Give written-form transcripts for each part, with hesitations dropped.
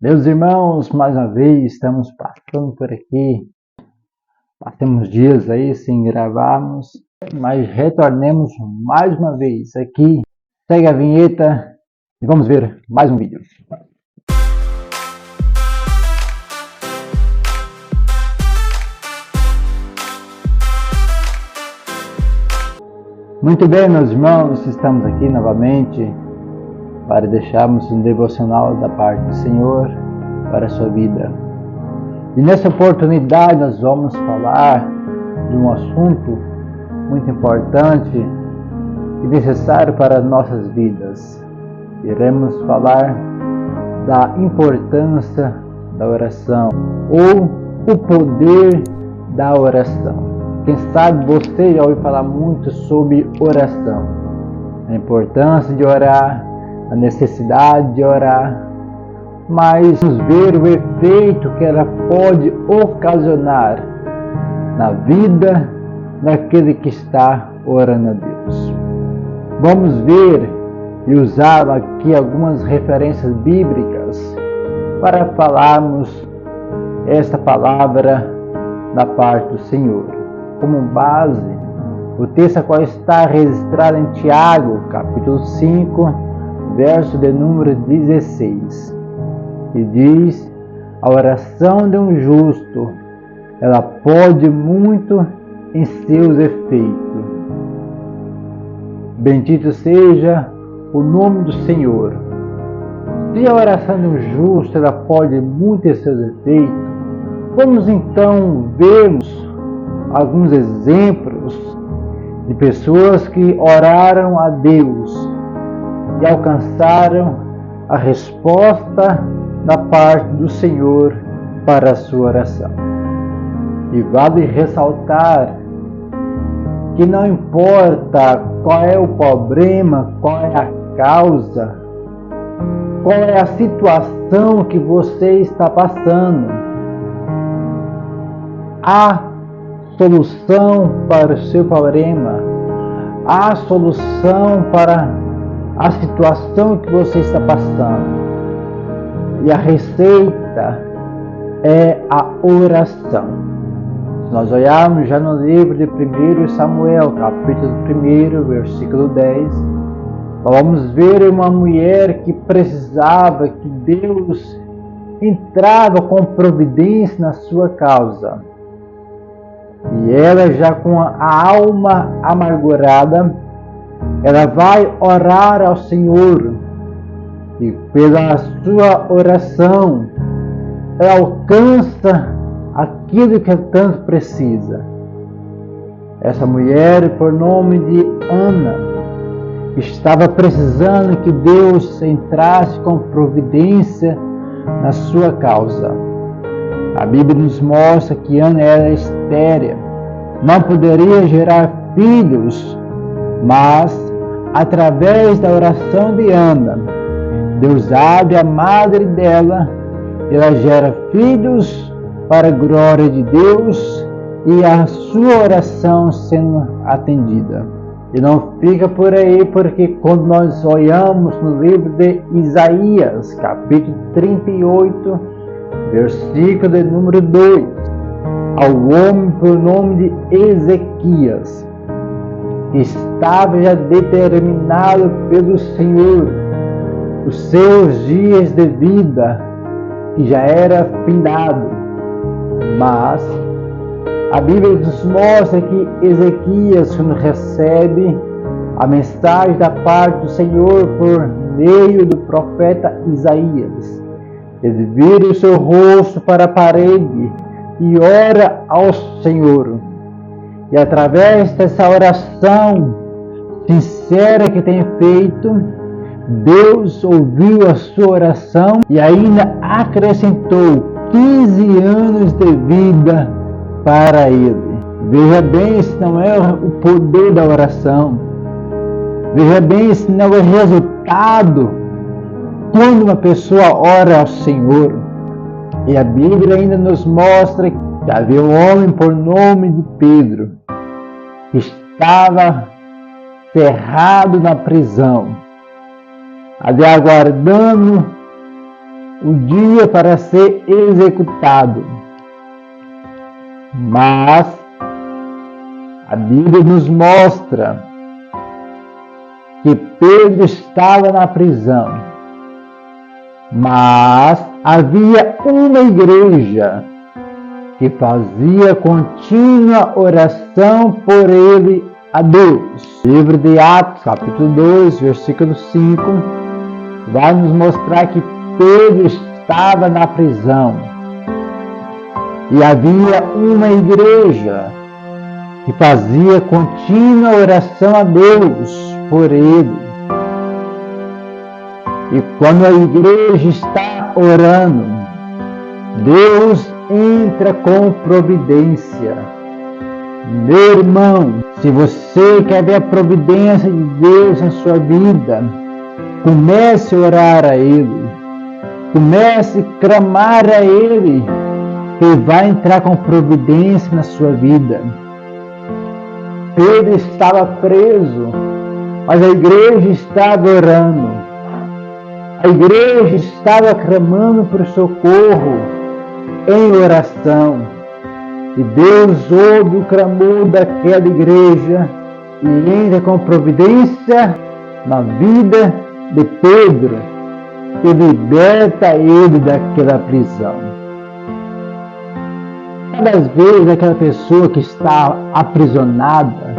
Meus irmãos, mais uma vez estamos passando por aqui. Passamos dias aí sem gravarmos, mas retornemos mais uma vez aqui. Segue a vinheta e vamos ver mais um vídeo. Muito bem, meus irmãos, estamos aqui novamente para deixarmos um devocional da parte do Senhor para a sua vida. E nessa oportunidade nós vamos falar de um assunto muito importante e necessário para nossas vidas. Iremos falar da importância da oração ou o poder da oração. Quem sabe você já ouviu falar muito sobre oração, a importância de orar, a necessidade de orar, mas vamos ver o efeito que ela pode ocasionar na vida daquele que está orando a Deus. Vamos ver e usar aqui algumas referências bíblicas para falarmos esta palavra da parte do Senhor. Como base, o texto qual está registrado em Tiago, capítulo 5, verso de número 16, que diz: a oração de um justo, ela pode muito em seus efeitos. Bendito seja o nome do Senhor. Se a oração de um justo, ela pode muito em seus efeitos, vamos então vermos alguns exemplos de pessoas que oraram a Deus e alcançaram a resposta da parte do Senhor para a sua oração. E vale ressaltar que não importa qual é o problema, qual é a causa, qual é a situação que você está passando, há solução para o seu problema, há solução para a situação que você está passando. E a receita é a oração. Se nós olharmos já no livro de 1 Samuel, capítulo 1, versículo 10, vamos ver uma mulher que precisava que Deus entrava com providência na sua causa. E ela, já com a alma amargurada, ela vai orar ao Senhor, e pela sua oração ela alcança aquilo que tanto precisa. Essa mulher, por nome de Ana, estava precisando que Deus entrasse com providência na sua causa. A Bíblia nos mostra que Ana era estéril, não poderia gerar filhos, mas através da oração de Ana, Deus abre a madre dela, ela gera filhos para a glória de Deus e a sua oração sendo atendida. E não fica por aí, porque quando nós olhamos no livro de Isaías, capítulo 38, versículo de número 2, ao homem por nome de Ezequias, estava já determinado pelo Senhor os seus dias de vida, que já era findado. Mas a Bíblia nos mostra que Ezequias, quando recebe a mensagem da parte do Senhor por meio do profeta Isaías, ele vira o seu rosto para a parede e ora ao Senhor. E através dessa oração sincera que tem feito, Deus ouviu a sua oração e ainda acrescentou 15 anos de vida para ele. Veja bem, se não é o poder da oração. Veja bem, se não é o resultado quando uma pessoa ora ao Senhor. E a Bíblia ainda nos mostra que havia um homem por nome de Pedro, que estava cerrado na prisão, ali aguardando o dia para ser executado. Mas a Bíblia nos mostra que Pedro estava na prisão, mas havia uma igreja que fazia contínua oração por ele a Deus. O livro de Atos, capítulo 2, versículo 5, vai nos mostrar que Pedro estava na prisão e havia uma igreja que fazia contínua oração a Deus por ele. E quando a igreja está orando, Deus entra com providência. Meu irmão, se você quer ver a providência de Deus na sua vida, comece a orar a Ele. Comece a clamar a Ele, que vai entrar com providência na sua vida. Pedro estava preso, mas a igreja estava orando. A igreja estava clamando por socorro em oração. E Deus ouve o clamor daquela igreja e entra com providência na vida de Pedro e liberta ele daquela prisão. Muitas vezes aquela pessoa que está aprisionada,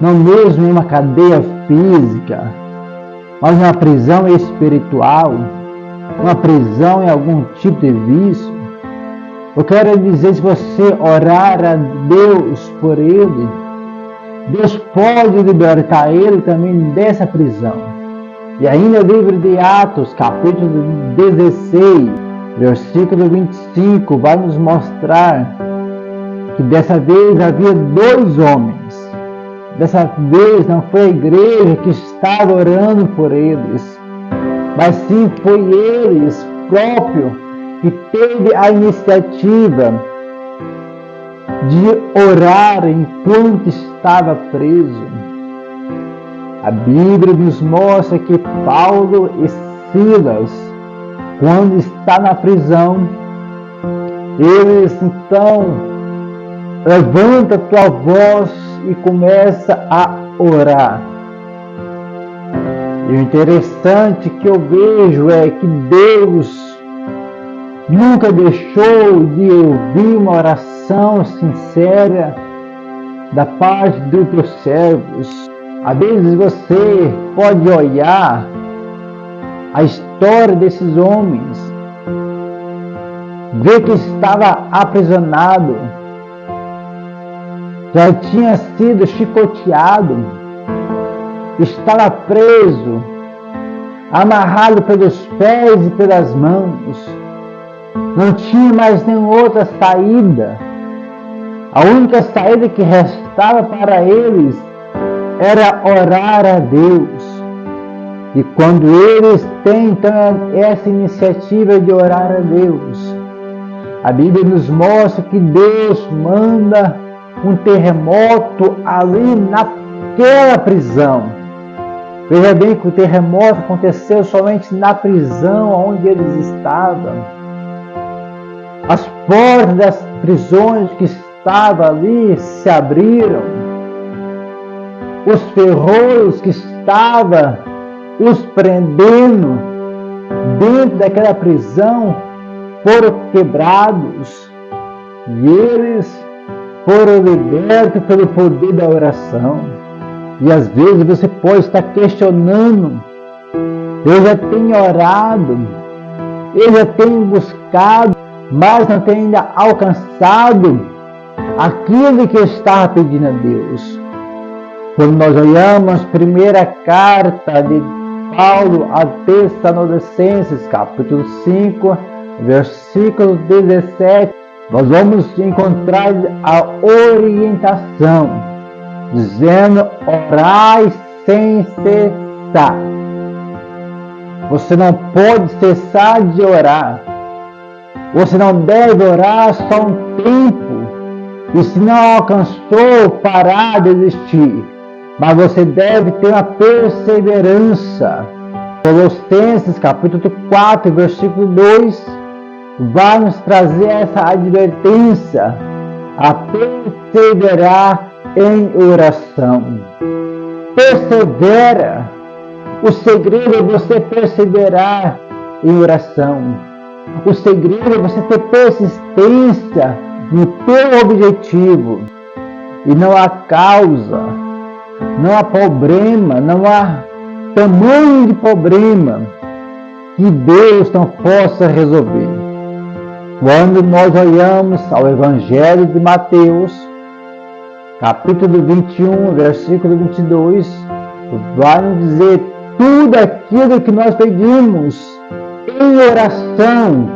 não mesmo em uma cadeia física, mas uma prisão espiritual, uma prisão em algum tipo de vício, eu quero dizer, se você orar a Deus por ele, Deus pode libertar ele também dessa prisão. E ainda o livro de Atos, capítulo 16, versículo 25, vai nos mostrar que dessa vez havia 2 homens. Dessa vez não foi a igreja que estava orando por eles, mas sim foi eles próprios que teve a iniciativa de orar enquanto estava preso. A Bíblia nos mostra que Paulo e Silas, quando está na prisão, eles então levantam a tua voz e começa a orar. E o interessante que eu vejo é que Deus nunca deixou de ouvir uma oração sincera da parte dos teus servos. Às vezes você pode olhar a história desses homens, ver que estava aprisionado, já tinha sido chicoteado, estava preso, amarrado pelos pés e pelas mãos, não tinha mais nenhuma outra saída. A única saída que restava para eles era orar a Deus. E quando eles têm então essa iniciativa de orar a Deus, a Bíblia nos mostra que Deus manda um terremoto ali naquela prisão. Veja bem que o terremoto aconteceu somente na prisão onde eles estavam. As portas das prisões que estavam ali se abriram. Os ferrolhos que estavam os prendendo dentro daquela prisão foram quebrados. E eles foram libertos pelo poder da oração. E às vezes você pode estar questionando: eu já tenho orado, eu já tenho buscado, mas não tenho ainda alcançado aquilo que eu estava pedindo a Deus. Quando nós olhamos a primeira carta de Paulo a Tessalonicenses, capítulo 5, versículo 17, nós vamos encontrar a orientação, dizendo: orai sem cessar. Você não pode cessar de orar. Você não deve orar só um tempo, e se não alcançou, parar de desistir. Mas você deve ter uma perseverança. Colossenses capítulo 4, versículo 2, vai nos trazer essa advertência a perseverar em oração. Persevera. O segredo é você perseverar em oração. O segredo é você ter persistência no teu objetivo. E não há causa, não há problema, não há tamanho de problema que Deus não possa resolver. Quando nós olhamos ao Evangelho de Mateus, capítulo 21, versículo 22, vai nos dizer tudo aquilo que nós pedimos em oração,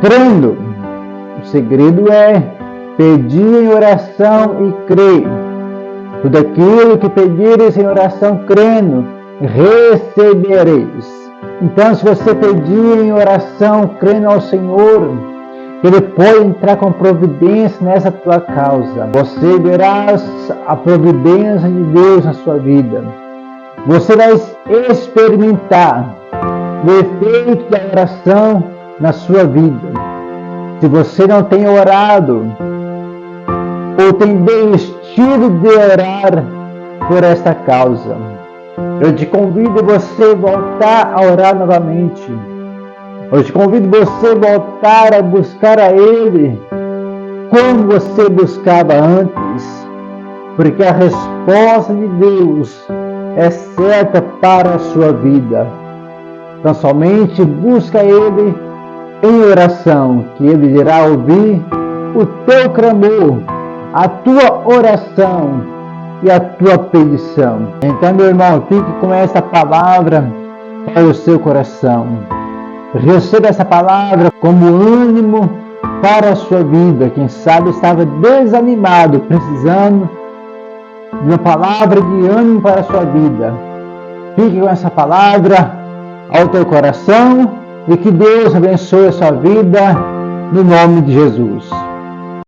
crendo. O segredo é pedir em oração e crer. Tudo aquilo que pedires em oração crendo, recebereis. Então, se você pedir em oração, crendo ao Senhor, Ele pode entrar com providência nessa tua causa. Você verás a providência de Deus na sua vida. Você vai experimentar o efeito da oração na sua vida. Se você não tem orado, ou tem desistido de orar por esta causa, eu te convido você a voltar a orar novamente. Eu te convido você a voltar a buscar a Ele como você buscava antes, porque a resposta de Deus é certa para a sua vida. Então somente busca Ele em oração, que Ele irá ouvir o teu clamor, a tua oração e a tua petição. Então, meu irmão, fique com essa palavra para o seu coração. Receba essa palavra como ânimo para a sua vida. Quem sabe estava desanimado, precisando de uma palavra de ânimo para a sua vida. Fique com essa palavra ao teu coração e que Deus abençoe a sua vida no nome de Jesus.